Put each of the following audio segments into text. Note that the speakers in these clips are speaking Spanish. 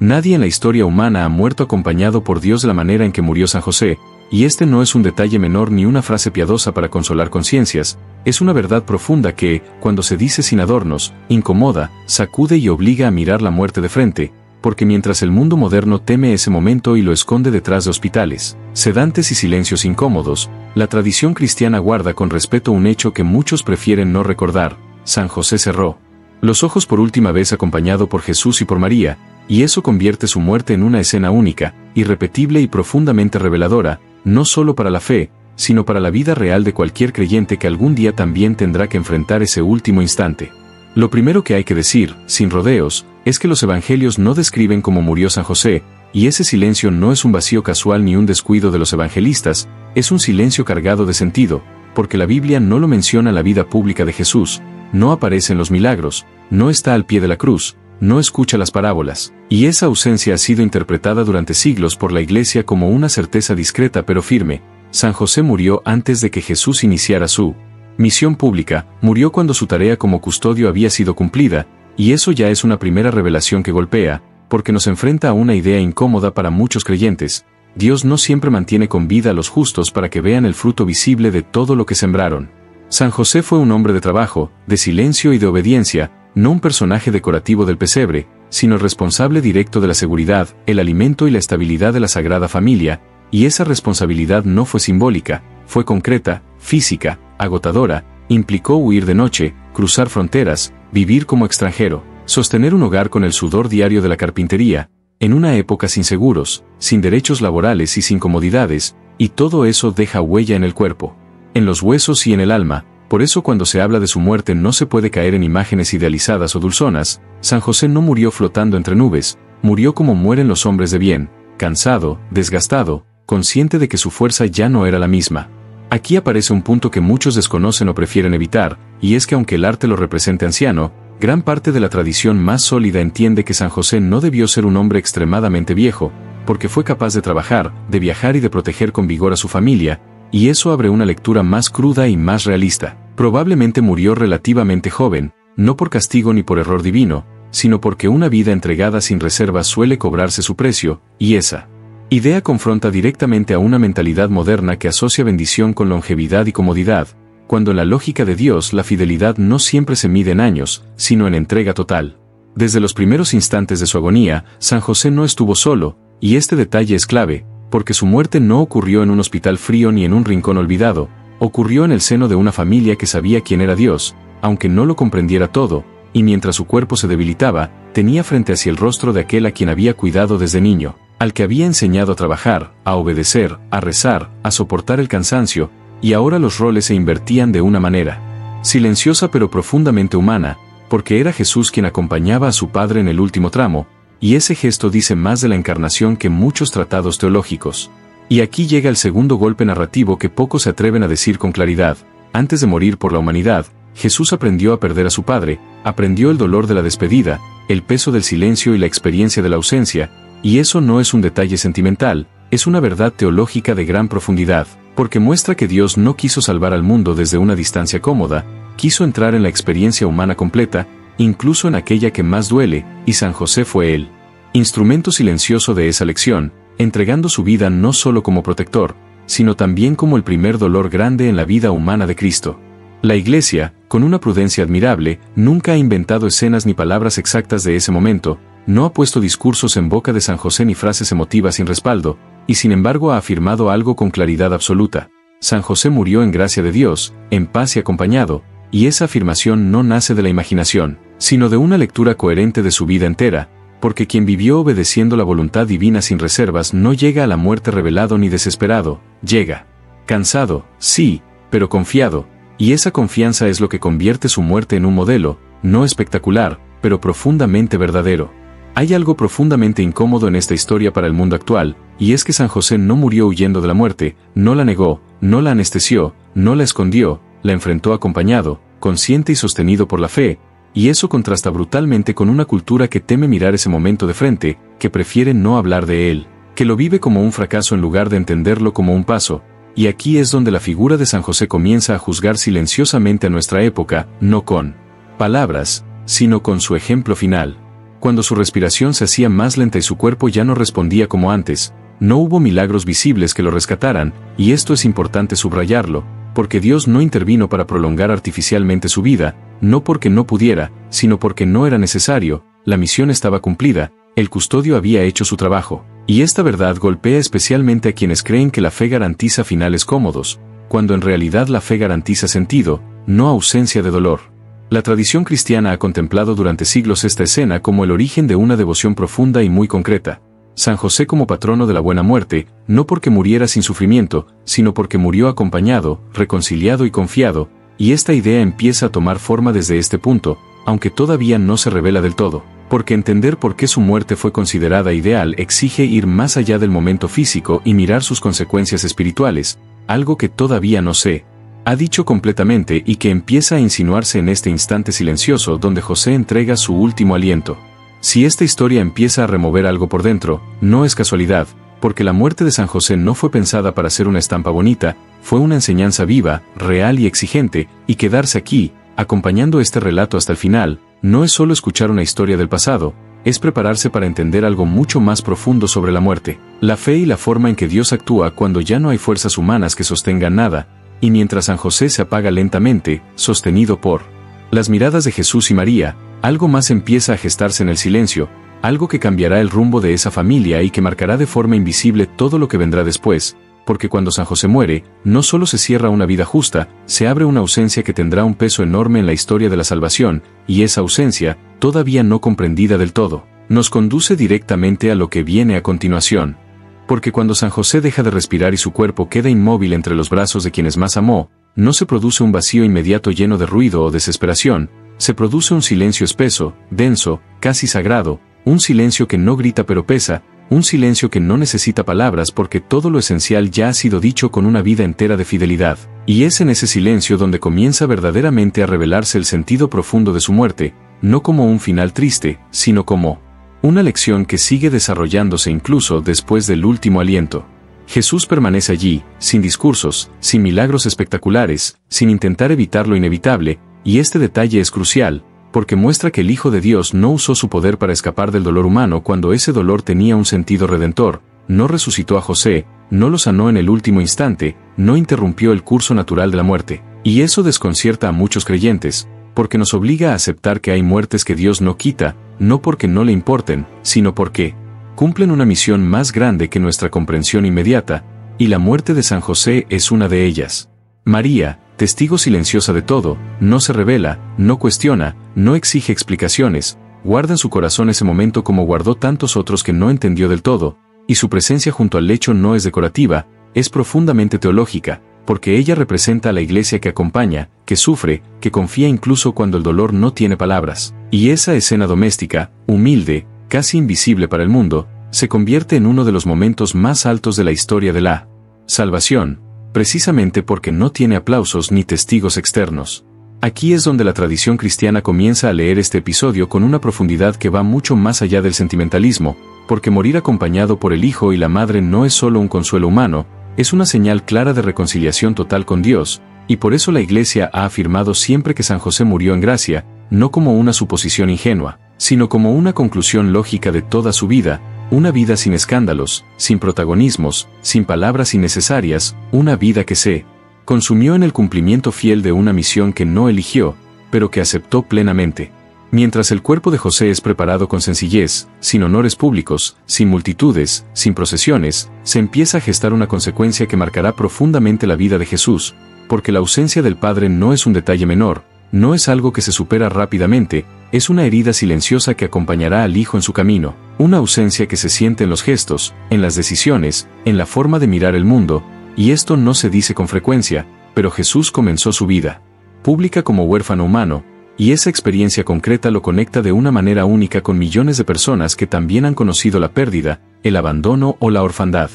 Nadie en la historia humana ha muerto acompañado por Dios de la manera en que murió San José, y este no es un detalle menor ni una frase piadosa para consolar conciencias, es una verdad profunda que, cuando se dice sin adornos, incomoda, sacude y obliga a mirar la muerte de frente, porque mientras el mundo moderno teme ese momento y lo esconde detrás de hospitales, sedantes y silencios incómodos, la tradición cristiana guarda con respeto un hecho que muchos prefieren no recordar: San José cerró los ojos por última vez acompañado por Jesús y por María, y eso convierte su muerte en una escena única, irrepetible y profundamente reveladora, no solo para la fe, sino para la vida real de cualquier creyente que algún día también tendrá que enfrentar ese último instante. Lo primero que hay que decir, sin rodeos, es que los evangelios no describen cómo murió San José, y ese silencio no es un vacío casual ni un descuido de los evangelistas, es un silencio cargado de sentido, porque la Biblia no lo menciona la vida pública de Jesús, no aparece en los milagros, no está al pie de la cruz, no escucha las parábolas, y esa ausencia ha sido interpretada durante siglos por la Iglesia como una certeza discreta pero firme: San José murió antes de que Jesús iniciara su misión pública, murió cuando su tarea como custodio había sido cumplida, y eso ya es una primera revelación que golpea, porque nos enfrenta a una idea incómoda para muchos creyentes: Dios no siempre mantiene con vida a los justos para que vean el fruto visible de todo lo que sembraron. San José fue un hombre de trabajo, de silencio y de obediencia, no un personaje decorativo del pesebre, sino el responsable directo de la seguridad, el alimento y la estabilidad de la Sagrada Familia, y esa responsabilidad no fue simbólica, fue concreta, física, agotadora, implicó huir de noche, cruzar fronteras, vivir como extranjero, sostener un hogar con el sudor diario de la carpintería, en una época sin seguros, sin derechos laborales y sin comodidades, y todo eso deja huella en el cuerpo, en los huesos y en el alma. Por eso cuando se habla de su muerte no se puede caer en imágenes idealizadas o dulzonas. San José no murió flotando entre nubes, murió como mueren los hombres de bien, cansado, desgastado, consciente de que su fuerza ya no era la misma. Aquí aparece un punto que muchos desconocen o prefieren evitar, y es que aunque el arte lo represente anciano, gran parte de la tradición más sólida entiende que San José no debió ser un hombre extremadamente viejo, porque fue capaz de trabajar, de viajar y de proteger con vigor a su familia, y eso abre una lectura más cruda y más realista. Probablemente murió relativamente joven, no por castigo ni por error divino, sino porque una vida entregada sin reservas suele cobrarse su precio, y esa idea confronta directamente a una mentalidad moderna que asocia bendición con longevidad y comodidad, cuando en la lógica de Dios la fidelidad no siempre se mide en años, sino en entrega total. Desde los primeros instantes de su agonía, San José no estuvo solo, y este detalle es clave, porque su muerte no ocurrió en un hospital frío ni en un rincón olvidado, ocurrió en el seno de una familia que sabía quién era Dios, aunque no lo comprendiera todo, y mientras su cuerpo se debilitaba, tenía frente a sí el rostro de aquel a quien había cuidado desde niño, al que había enseñado a trabajar, a obedecer, a rezar, a soportar el cansancio, y ahora los roles se invertían de una manera silenciosa pero profundamente humana, porque era Jesús quien acompañaba a su Padre en el último tramo, y ese gesto dice más de la encarnación que muchos tratados teológicos. Y aquí llega el segundo golpe narrativo que pocos se atreven a decir con claridad: antes de morir por la humanidad, Jesús aprendió a perder a su Padre, aprendió el dolor de la despedida, el peso del silencio y la experiencia de la ausencia, y eso no es un detalle sentimental, es una verdad teológica de gran profundidad, porque muestra que Dios no quiso salvar al mundo desde una distancia cómoda, quiso entrar en la experiencia humana completa, incluso en aquella que más duele, y San José fue el instrumento silencioso de esa lección, entregando su vida no solo como protector, sino también como el primer dolor grande en la vida humana de Cristo. La Iglesia, con una prudencia admirable, nunca ha inventado escenas ni palabras exactas de ese momento, no ha puesto discursos en boca de San José ni frases emotivas sin respaldo, y sin embargo ha afirmado algo con claridad absoluta: San José murió en gracia de Dios, en paz y acompañado, y esa afirmación no nace de la imaginación, sino de una lectura coherente de su vida entera, porque quien vivió obedeciendo la voluntad divina sin reservas no llega a la muerte revelado ni desesperado, llega cansado, sí, pero confiado, y esa confianza es lo que convierte su muerte en un modelo, no espectacular, pero profundamente verdadero. Hay algo profundamente incómodo en esta historia para el mundo actual, y es que San José no murió huyendo de la muerte, no la negó, no la anestesió, no la escondió, la enfrentó acompañado, consciente y sostenido por la fe, y eso contrasta brutalmente con una cultura que teme mirar ese momento de frente, que prefiere no hablar de él, que lo vive como un fracaso en lugar de entenderlo como un paso, y aquí es donde la figura de San José comienza a juzgar silenciosamente a nuestra época, no con palabras, sino con su ejemplo final. Cuando su respiración se hacía más lenta y su cuerpo ya no respondía como antes, no hubo milagros visibles que lo rescataran, y esto es importante subrayarlo, porque Dios no intervino para prolongar artificialmente su vida, no porque no pudiera, sino porque no era necesario, la misión estaba cumplida, el custodio había hecho su trabajo. Y esta verdad golpea especialmente a quienes creen que la fe garantiza finales cómodos, cuando en realidad la fe garantiza sentido, no ausencia de dolor. La tradición cristiana ha contemplado durante siglos esta escena como el origen de una devoción profunda y muy concreta. San José como patrono de la buena muerte, no porque muriera sin sufrimiento, sino porque murió acompañado, reconciliado y confiado, y esta idea empieza a tomar forma desde este punto, aunque todavía no se revela del todo, porque entender por qué su muerte fue considerada ideal exige ir más allá del momento físico y mirar sus consecuencias espirituales, algo que todavía no sé. Ha dicho completamente y que empieza a insinuarse en este instante silencioso donde José entrega su último aliento. Si esta historia empieza a remover algo por dentro, no es casualidad, porque la muerte de San José no fue pensada para ser una estampa bonita, fue una enseñanza viva, real y exigente, y quedarse aquí, acompañando este relato hasta el final, no es solo escuchar una historia del pasado, es prepararse para entender algo mucho más profundo sobre la muerte, la fe y la forma en que Dios actúa cuando ya no hay fuerzas humanas que sostengan nada, y mientras San José se apaga lentamente, sostenido por las miradas de Jesús y María, algo más empieza a gestarse en el silencio, algo que cambiará el rumbo de esa familia y que marcará de forma invisible todo lo que vendrá después, porque cuando San José muere, no solo se cierra una vida justa, se abre una ausencia que tendrá un peso enorme en la historia de la salvación, y esa ausencia, todavía no comprendida del todo, nos conduce directamente a lo que viene a continuación. Porque cuando San José deja de respirar y su cuerpo queda inmóvil entre los brazos de quienes más amó, no se produce un vacío inmediato lleno de ruido o desesperación, se produce un silencio espeso, denso, casi sagrado, un silencio que no grita pero pesa, un silencio que no necesita palabras porque todo lo esencial ya ha sido dicho con una vida entera de fidelidad, y es en ese silencio donde comienza verdaderamente a revelarse el sentido profundo de su muerte, no como un final triste, sino como una lección que sigue desarrollándose incluso después del último aliento. Jesús permanece allí, sin discursos, sin milagros espectaculares, sin intentar evitar lo inevitable, y este detalle es crucial, porque muestra que el Hijo de Dios no usó su poder para escapar del dolor humano cuando ese dolor tenía un sentido redentor, no resucitó a José, no lo sanó en el último instante, no interrumpió el curso natural de la muerte. Y eso desconcierta a muchos creyentes, porque nos obliga a aceptar que hay muertes que Dios no quita, no porque no le importen, sino porque cumplen una misión más grande que nuestra comprensión inmediata, y la muerte de San José es una de ellas. María, testigo silenciosa de todo, no se revela, no cuestiona, no exige explicaciones, guarda en su corazón ese momento como guardó tantos otros que no entendió del todo, y su presencia junto al lecho no es decorativa, es profundamente teológica, porque ella representa a la iglesia que acompaña, que sufre, que confía incluso cuando el dolor no tiene palabras. Y esa escena doméstica, humilde, casi invisible para el mundo, se convierte en uno de los momentos más altos de la historia de la salvación, precisamente porque no tiene aplausos ni testigos externos. Aquí es donde la tradición cristiana comienza a leer este episodio con una profundidad que va mucho más allá del sentimentalismo, porque morir acompañado por el hijo y la madre no es solo un consuelo humano, es una señal clara de reconciliación total con Dios, y por eso la Iglesia ha afirmado siempre que San José murió en gracia, no como una suposición ingenua, sino como una conclusión lógica de toda su vida, una vida sin escándalos, sin protagonismos, sin palabras innecesarias, una vida que se consumió en el cumplimiento fiel de una misión que no eligió, pero que aceptó plenamente. Mientras el cuerpo de José es preparado con sencillez, sin honores públicos, sin multitudes, sin procesiones, se empieza a gestar una consecuencia que marcará profundamente la vida de Jesús, porque la ausencia del Padre no es un detalle menor, no es algo que se supera rápidamente, es una herida silenciosa que acompañará al Hijo en su camino, una ausencia que se siente en los gestos, en las decisiones, en la forma de mirar el mundo, y esto no se dice con frecuencia, pero Jesús comenzó su vida pública como huérfano humano, y esa experiencia concreta lo conecta de una manera única con millones de personas que también han conocido la pérdida, el abandono o la orfandad.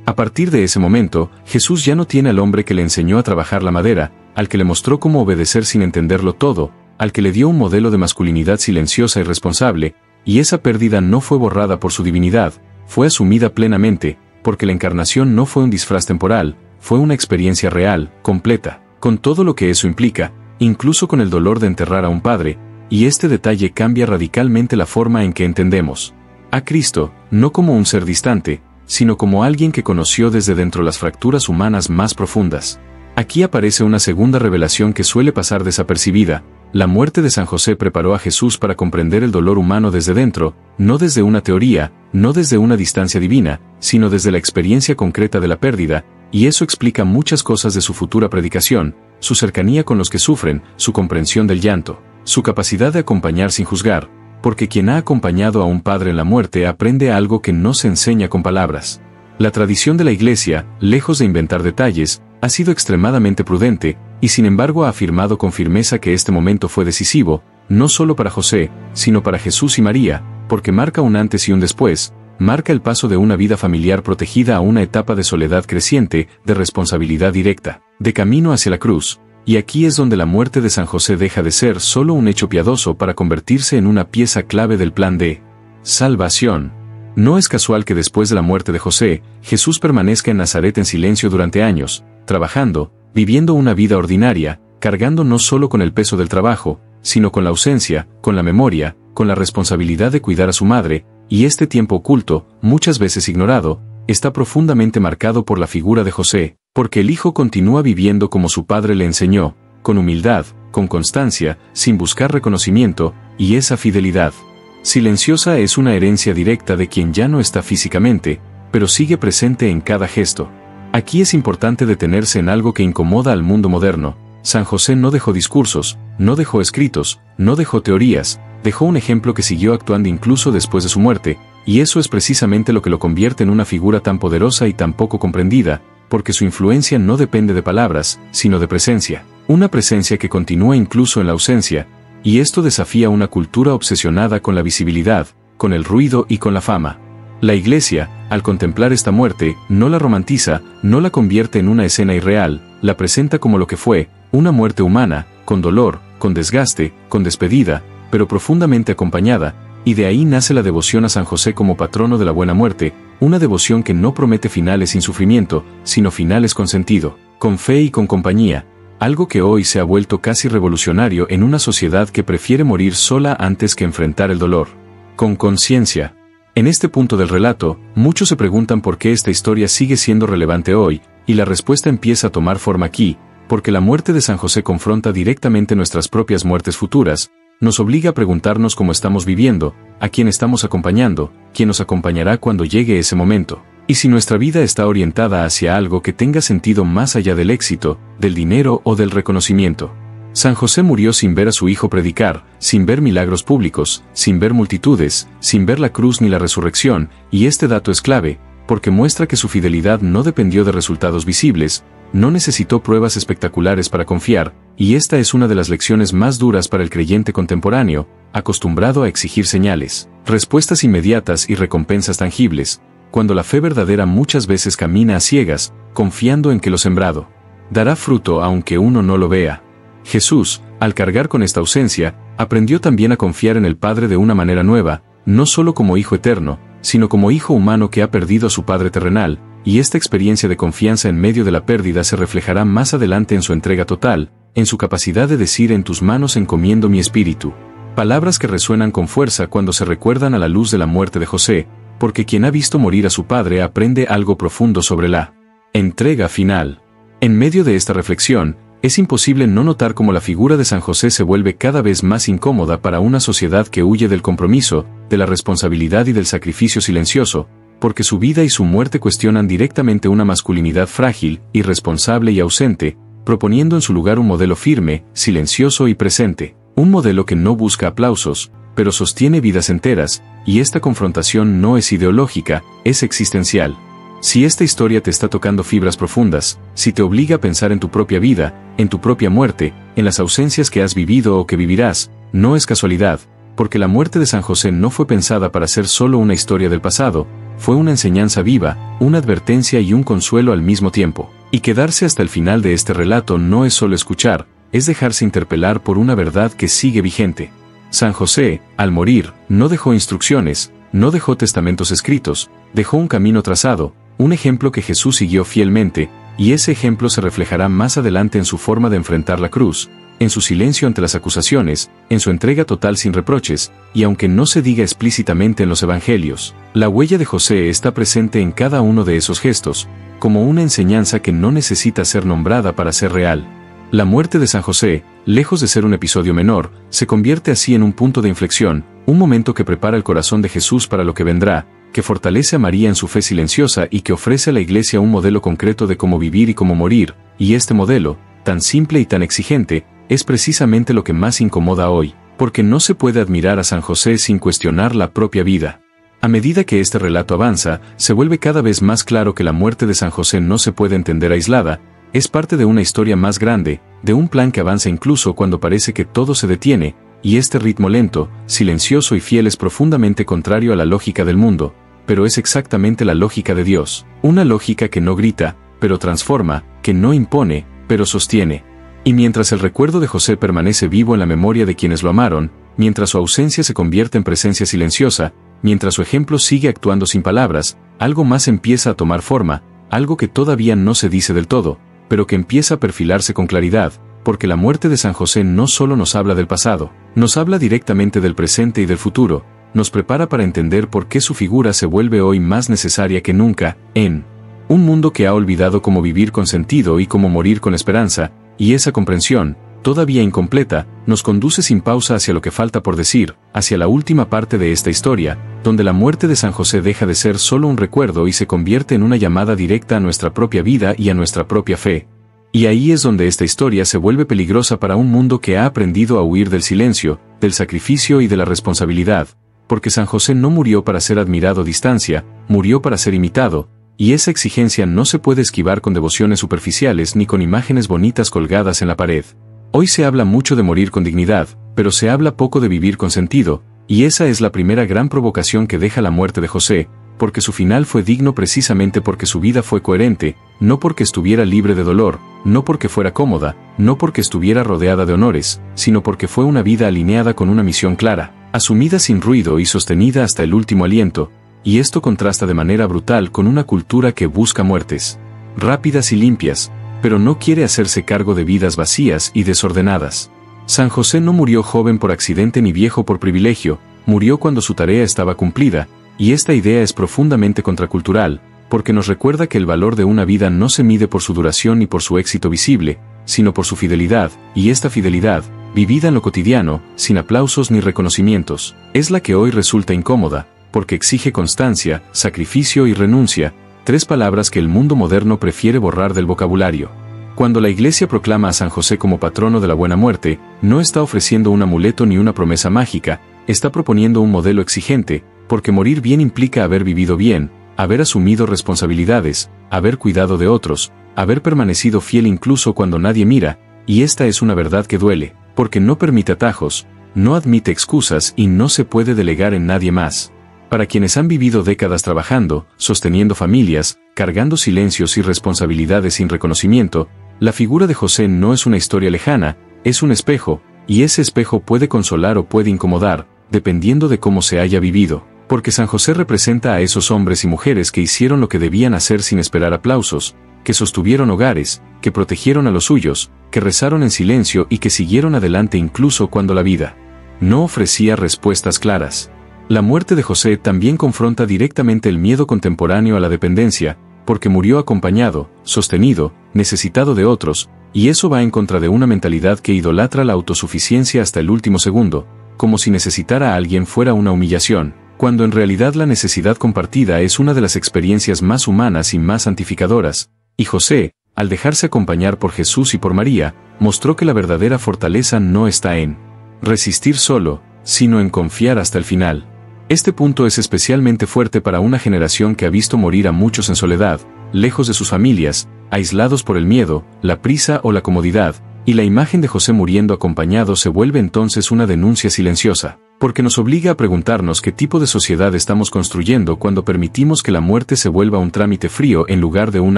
A partir de ese momento, Jesús ya no tiene al hombre que le enseñó a trabajar la madera, al que le mostró cómo obedecer sin entenderlo todo, al que le dio un modelo de masculinidad silenciosa y responsable, y esa pérdida no fue borrada por su divinidad, fue asumida plenamente, porque la encarnación no fue un disfraz temporal, fue una experiencia real, completa, con todo lo que eso implica, incluso con el dolor de enterrar a un padre, y este detalle cambia radicalmente la forma en que entendemos a Cristo, no como un ser distante, sino como alguien que conoció desde dentro las fracturas humanas más profundas. Aquí aparece una segunda revelación que suele pasar desapercibida. La muerte de San José preparó a Jesús para comprender el dolor humano desde dentro, no desde una teoría, no desde una distancia divina, sino desde la experiencia concreta de la pérdida, y eso explica muchas cosas de su futura predicación, su cercanía con los que sufren, su comprensión del llanto, su capacidad de acompañar sin juzgar, porque quien ha acompañado a un padre en la muerte aprende algo que no se enseña con palabras. La tradición de la Iglesia, lejos de inventar detalles, ha sido extremadamente prudente, y sin embargo ha afirmado con firmeza que este momento fue decisivo, no solo para José, sino para Jesús y María, porque marca un antes y un después, marca el paso de una vida familiar protegida a una etapa de soledad creciente, de responsabilidad directa, de camino hacia la cruz. Y aquí es donde la muerte de San José deja de ser solo un hecho piadoso para convertirse en una pieza clave del plan de salvación. No es casual que después de la muerte de José, Jesús permanezca en Nazaret en silencio durante años, trabajando, viviendo una vida ordinaria, cargando no solo con el peso del trabajo, sino con la ausencia, con la memoria, con la responsabilidad de cuidar a su madre, y este tiempo oculto, muchas veces ignorado, está profundamente marcado por la figura de José, porque el hijo continúa viviendo como su padre le enseñó, con humildad, con constancia, sin buscar reconocimiento, y esa fidelidad silenciosa es una herencia directa de quien ya no está físicamente, pero sigue presente en cada gesto. Aquí es importante detenerse en algo que incomoda al mundo moderno. San José no dejó discursos, no dejó escritos, no dejó teorías, dejó un ejemplo que siguió actuando incluso después de su muerte, y eso es precisamente lo que lo convierte en una figura tan poderosa y tan poco comprendida, porque su influencia no depende de palabras, sino de presencia, una presencia que continúa incluso en la ausencia, y esto desafía una cultura obsesionada con la visibilidad, con el ruido y con la fama. La Iglesia, al contemplar esta muerte, no la romantiza, no la convierte en una escena irreal, la presenta como lo que fue, una muerte humana, con dolor, con desgaste, con despedida, pero profundamente acompañada, y de ahí nace la devoción a San José como patrono de la buena muerte, una devoción que no promete finales sin sufrimiento, sino finales con sentido, con fe y con compañía, algo que hoy se ha vuelto casi revolucionario en una sociedad que prefiere morir sola antes que enfrentar el dolor. Con conciencia. En este punto del relato, muchos se preguntan por qué esta historia sigue siendo relevante hoy, y la respuesta empieza a tomar forma aquí, porque la muerte de San José confronta directamente nuestras propias muertes futuras, nos obliga a preguntarnos cómo estamos viviendo, a quién estamos acompañando, quién nos acompañará cuando llegue ese momento, y si nuestra vida está orientada hacia algo que tenga sentido más allá del éxito, del dinero o del reconocimiento. San José murió sin ver a su hijo predicar, sin ver milagros públicos, sin ver multitudes, sin ver la cruz ni la resurrección, y este dato es clave, porque muestra que su fidelidad no dependió de resultados visibles, no necesitó pruebas espectaculares para confiar, y esta es una de las lecciones más duras para el creyente contemporáneo, acostumbrado a exigir señales, respuestas inmediatas y recompensas tangibles, cuando la fe verdadera muchas veces camina a ciegas, confiando en que lo sembrado dará fruto aunque uno no lo vea. Jesús, al cargar con esta ausencia, aprendió también a confiar en el Padre de una manera nueva, no solo como Hijo eterno, sino como Hijo humano que ha perdido a su Padre terrenal, y esta experiencia de confianza en medio de la pérdida se reflejará más adelante en su entrega total, en su capacidad de decir en tus manos encomiendo mi espíritu. Palabras que resuenan con fuerza cuando se recuerdan a la luz de la muerte de José, porque quien ha visto morir a su padre aprende algo profundo sobre la entrega final. En medio de esta reflexión, es imposible no notar cómo la figura de San José se vuelve cada vez más incómoda para una sociedad que huye del compromiso, de la responsabilidad y del sacrificio silencioso, porque su vida y su muerte cuestionan directamente una masculinidad frágil, irresponsable y ausente, proponiendo en su lugar un modelo firme, silencioso y presente, un modelo que no busca aplausos, pero sostiene vidas enteras, y esta confrontación no es ideológica, es existencial. Si esta historia te está tocando fibras profundas, si te obliga a pensar en tu propia vida, en tu propia muerte, en las ausencias que has vivido o que vivirás, no es casualidad, porque la muerte de San José no fue pensada para ser solo una historia del pasado, fue una enseñanza viva, una advertencia y un consuelo al mismo tiempo. Y quedarse hasta el final de este relato no es solo escuchar, es dejarse interpelar por una verdad que sigue vigente. San José, al morir, no dejó instrucciones, no dejó testamentos escritos, dejó un camino trazado, un ejemplo que Jesús siguió fielmente, y ese ejemplo se reflejará más adelante en su forma de enfrentar la cruz, en su silencio ante las acusaciones, en su entrega total sin reproches, y aunque no se diga explícitamente en los evangelios, la huella de José está presente en cada uno de esos gestos, como una enseñanza que no necesita ser nombrada para ser real. La muerte de San José, lejos de ser un episodio menor, se convierte así en un punto de inflexión, un momento que prepara el corazón de Jesús para lo que vendrá, que fortalece a María en su fe silenciosa y que ofrece a la Iglesia un modelo concreto de cómo vivir y cómo morir, y este modelo, tan simple y tan exigente, es precisamente lo que más incomoda hoy, porque no se puede admirar a San José sin cuestionar la propia vida. A medida que este relato avanza, se vuelve cada vez más claro que la muerte de San José no se puede entender aislada, es parte de una historia más grande, de un plan que avanza incluso cuando parece que todo se detiene, y este ritmo lento, silencioso y fiel es profundamente contrario a la lógica del mundo, pero es exactamente la lógica de Dios, una lógica que no grita, pero transforma, que no impone, pero sostiene. Y mientras el recuerdo de José permanece vivo en la memoria de quienes lo amaron, mientras su ausencia se convierte en presencia silenciosa, mientras su ejemplo sigue actuando sin palabras, algo más empieza a tomar forma, algo que todavía no se dice del todo, pero que empieza a perfilarse con claridad, porque la muerte de San José no solo nos habla del pasado, nos habla directamente del presente y del futuro, nos prepara para entender por qué su figura se vuelve hoy más necesaria que nunca, en un mundo que ha olvidado cómo vivir con sentido y cómo morir con esperanza, y esa comprensión, todavía incompleta, nos conduce sin pausa hacia lo que falta por decir, hacia la última parte de esta historia, donde la muerte de San José deja de ser solo un recuerdo y se convierte en una llamada directa a nuestra propia vida y a nuestra propia fe. Y ahí es donde esta historia se vuelve peligrosa para un mundo que ha aprendido a huir del silencio, del sacrificio y de la responsabilidad, porque San José no murió para ser admirado a distancia, murió para ser imitado, y esa exigencia no se puede esquivar con devociones superficiales ni con imágenes bonitas colgadas en la pared. Hoy se habla mucho de morir con dignidad, pero se habla poco de vivir con sentido, y esa es la primera gran provocación que deja la muerte de José, porque su final fue digno precisamente porque su vida fue coherente, no porque estuviera libre de dolor, no porque fuera cómoda, no porque estuviera rodeada de honores, sino porque fue una vida alineada con una misión clara, asumida sin ruido y sostenida hasta el último aliento, y esto contrasta de manera brutal con una cultura que busca muertes rápidas y limpias, pero no quiere hacerse cargo de vidas vacías y desordenadas. San José no murió joven por accidente ni viejo por privilegio, murió cuando su tarea estaba cumplida, y esta idea es profundamente contracultural, porque nos recuerda que el valor de una vida no se mide por su duración ni por su éxito visible, sino por su fidelidad, y esta fidelidad, vivida en lo cotidiano, sin aplausos ni reconocimientos, es la que hoy resulta incómoda, porque exige constancia, sacrificio y renuncia, tres palabras que el mundo moderno prefiere borrar del vocabulario. Cuando la Iglesia proclama a San José como patrono de la buena muerte, no está ofreciendo un amuleto ni una promesa mágica, está proponiendo un modelo exigente, porque morir bien implica haber vivido bien, haber asumido responsabilidades, haber cuidado de otros, haber permanecido fiel incluso cuando nadie mira, y esta es una verdad que duele, porque no permite atajos, no admite excusas y no se puede delegar en nadie más. Para quienes han vivido décadas trabajando, sosteniendo familias, cargando silencios y responsabilidades sin reconocimiento, la figura de José no es una historia lejana, es un espejo, y ese espejo puede consolar o puede incomodar, dependiendo de cómo se haya vivido, porque San José representa a esos hombres y mujeres que hicieron lo que debían hacer sin esperar aplausos, que sostuvieron hogares, que protegieron a los suyos, que rezaron en silencio y que siguieron adelante incluso cuando la vida no ofrecía respuestas claras. La muerte de José también confronta directamente el miedo contemporáneo a la dependencia, porque murió acompañado, sostenido, necesitado de otros, y eso va en contra de una mentalidad que idolatra la autosuficiencia hasta el último segundo, como si necesitar a alguien fuera una humillación, cuando en realidad la necesidad compartida es una de las experiencias más humanas y más santificadoras, y José, al dejarse acompañar por Jesús y por María, mostró que la verdadera fortaleza no está en resistir solo, sino en confiar hasta el final. Este punto es especialmente fuerte para una generación que ha visto morir a muchos en soledad, lejos de sus familias, aislados por el miedo, la prisa o la comodidad, y la imagen de José muriendo acompañado se vuelve entonces una denuncia silenciosa, porque nos obliga a preguntarnos qué tipo de sociedad estamos construyendo cuando permitimos que la muerte se vuelva un trámite frío en lugar de un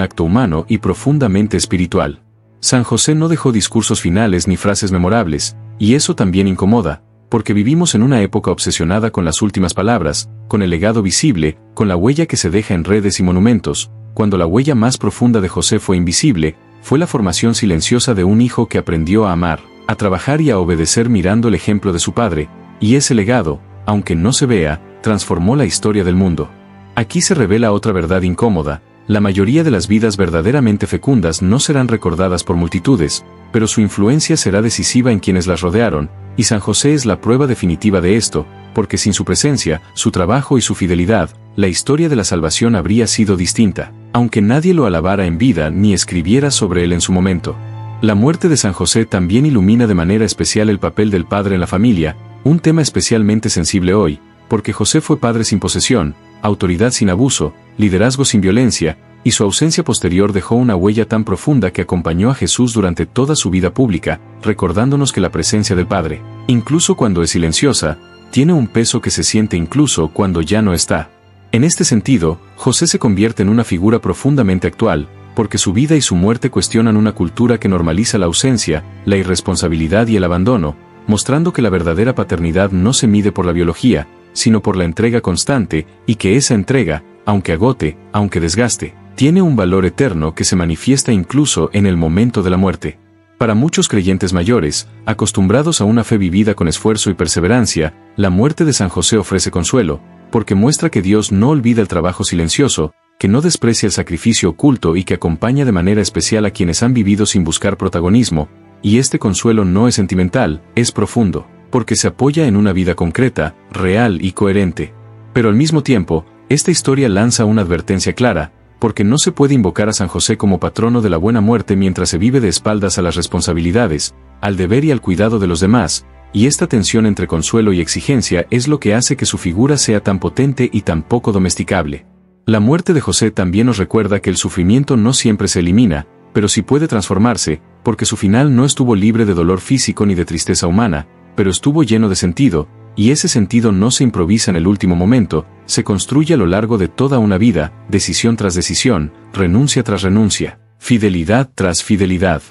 acto humano y profundamente espiritual. San José no dejó discursos finales ni frases memorables, y eso también incomoda, porque vivimos en una época obsesionada con las últimas palabras, con el legado visible, con la huella que se deja en redes y monumentos, cuando la huella más profunda de José fue invisible, fue la formación silenciosa de un hijo que aprendió a amar, a trabajar y a obedecer mirando el ejemplo de su padre, y ese legado, aunque no se vea, transformó la historia del mundo. Aquí se revela otra verdad incómoda: la mayoría de las vidas verdaderamente fecundas no serán recordadas por multitudes, pero su influencia será decisiva en quienes las rodearon, y San José es la prueba definitiva de esto, porque sin su presencia, su trabajo y su fidelidad, la historia de la salvación habría sido distinta, aunque nadie lo alabara en vida ni escribiera sobre él en su momento. La muerte de San José también ilumina de manera especial el papel del padre en la familia, un tema especialmente sensible hoy, porque José fue padre sin posesión, autoridad sin abuso, liderazgo sin violencia, y su ausencia posterior dejó una huella tan profunda que acompañó a Jesús durante toda su vida pública, recordándonos que la presencia del Padre, incluso cuando es silenciosa, tiene un peso que se siente incluso cuando ya no está. En este sentido, José se convierte en una figura profundamente actual, porque su vida y su muerte cuestionan una cultura que normaliza la ausencia, la irresponsabilidad y el abandono, mostrando que la verdadera paternidad no se mide por la biología, sino por la entrega constante, y que esa entrega, aunque agote, aunque desgaste, tiene un valor eterno que se manifiesta incluso en el momento de la muerte. Para muchos creyentes mayores, acostumbrados a una fe vivida con esfuerzo y perseverancia, la muerte de San José ofrece consuelo, porque muestra que Dios no olvida el trabajo silencioso, que no desprecia el sacrificio oculto y que acompaña de manera especial a quienes han vivido sin buscar protagonismo, y este consuelo no es sentimental, es profundo, porque se apoya en una vida concreta, real y coherente. Pero al mismo tiempo, esta historia lanza una advertencia clara, porque no se puede invocar a San José como patrono de la buena muerte mientras se vive de espaldas a las responsabilidades, al deber y al cuidado de los demás, y esta tensión entre consuelo y exigencia es lo que hace que su figura sea tan potente y tan poco domesticable. La muerte de José también nos recuerda que el sufrimiento no siempre se elimina, pero sí puede transformarse, porque su final no estuvo libre de dolor físico ni de tristeza humana, pero estuvo lleno de sentido, y ese sentido no se improvisa en el último momento, se construye a lo largo de toda una vida, decisión tras decisión, renuncia tras renuncia, fidelidad tras fidelidad.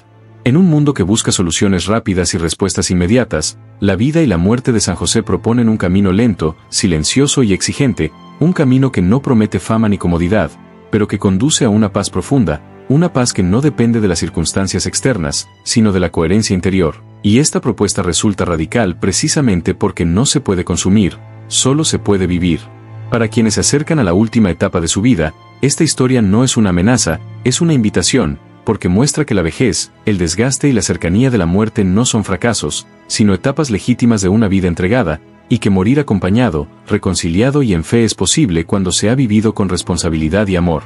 En un mundo que busca soluciones rápidas y respuestas inmediatas, la vida y la muerte de San José proponen un camino lento, silencioso y exigente, un camino que no promete fama ni comodidad, pero que conduce a una paz profunda, una paz que no depende de las circunstancias externas, sino de la coherencia interior. Y esta propuesta resulta radical precisamente porque no se puede consumir, solo se puede vivir. Para quienes se acercan a la última etapa de su vida, esta historia no es una amenaza, es una invitación, porque muestra que la vejez, el desgaste y la cercanía de la muerte no son fracasos, sino etapas legítimas de una vida entregada, y que morir acompañado, reconciliado y en fe es posible cuando se ha vivido con responsabilidad y amor.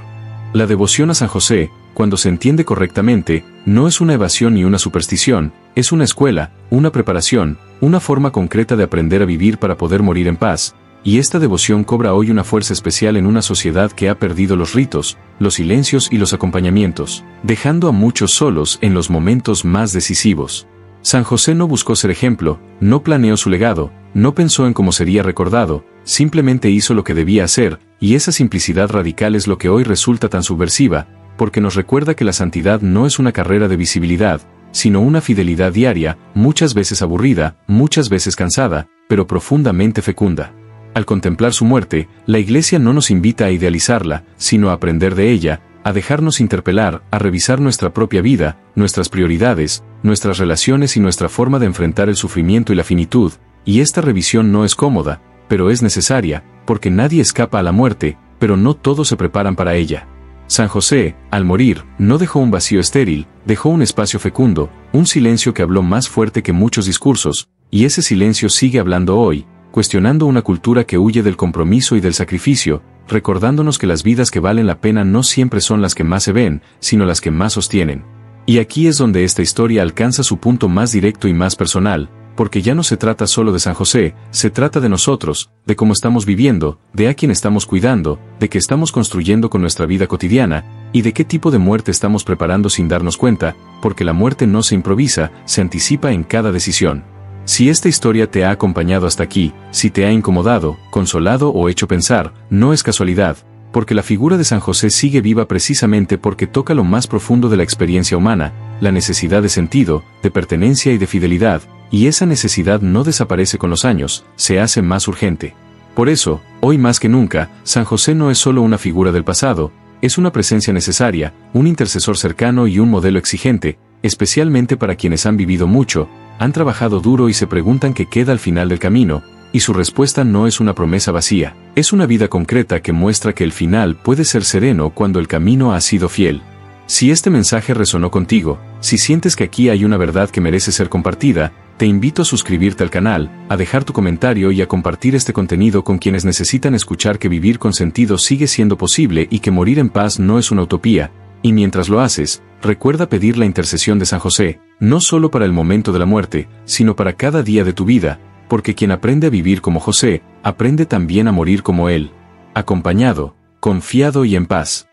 La devoción a San José, cuando se entiende correctamente, no es una evasión ni una superstición, es una escuela, una preparación, una forma concreta de aprender a vivir para poder morir en paz, y esta devoción cobra hoy una fuerza especial en una sociedad que ha perdido los ritos, los silencios y los acompañamientos, dejando a muchos solos en los momentos más decisivos. San José no buscó ser ejemplo, no planeó su legado, no pensó en cómo sería recordado, simplemente hizo lo que debía hacer, y esa simplicidad radical es lo que hoy resulta tan subversiva, porque nos recuerda que la santidad no es una carrera de visibilidad, sino una fidelidad diaria, muchas veces aburrida, muchas veces cansada, pero profundamente fecunda. Al contemplar su muerte, la Iglesia no nos invita a idealizarla, sino a aprender de ella, a dejarnos interpelar, a revisar nuestra propia vida, nuestras prioridades, nuestras relaciones y nuestra forma de enfrentar el sufrimiento y la finitud, y esta revisión no es cómoda, pero es necesaria, porque nadie escapa a la muerte, pero no todos se preparan para ella. San José, al morir, no dejó un vacío estéril, dejó un espacio fecundo, un silencio que habló más fuerte que muchos discursos, y ese silencio sigue hablando hoy, cuestionando una cultura que huye del compromiso y del sacrificio, recordándonos que las vidas que valen la pena no siempre son las que más se ven, sino las que más sostienen. Y aquí es donde esta historia alcanza su punto más directo y más personal, porque ya no se trata solo de San José, se trata de nosotros, de cómo estamos viviendo, de a quién estamos cuidando, de qué estamos construyendo con nuestra vida cotidiana, y de qué tipo de muerte estamos preparando sin darnos cuenta, porque la muerte no se improvisa, se anticipa en cada decisión. Si esta historia te ha acompañado hasta aquí, si te ha incomodado, consolado o hecho pensar, no es casualidad, porque la figura de San José sigue viva precisamente porque toca lo más profundo de la experiencia humana, la necesidad de sentido, de pertenencia y de fidelidad, y esa necesidad no desaparece con los años, se hace más urgente. Por eso, hoy más que nunca, San José no es solo una figura del pasado, es una presencia necesaria, un intercesor cercano y un modelo exigente, especialmente para quienes han vivido mucho, han trabajado duro y se preguntan qué queda al final del camino, y su respuesta no es una promesa vacía, es una vida concreta que muestra que el final puede ser sereno cuando el camino ha sido fiel. Si este mensaje resonó contigo, si sientes que aquí hay una verdad que merece ser compartida, te invito a suscribirte al canal, a dejar tu comentario y a compartir este contenido con quienes necesitan escuchar que vivir con sentido sigue siendo posible y que morir en paz no es una utopía. Y mientras lo haces, recuerda pedir la intercesión de San José, no solo para el momento de la muerte, sino para cada día de tu vida, porque quien aprende a vivir como José, aprende también a morir como él, acompañado, confiado y en paz.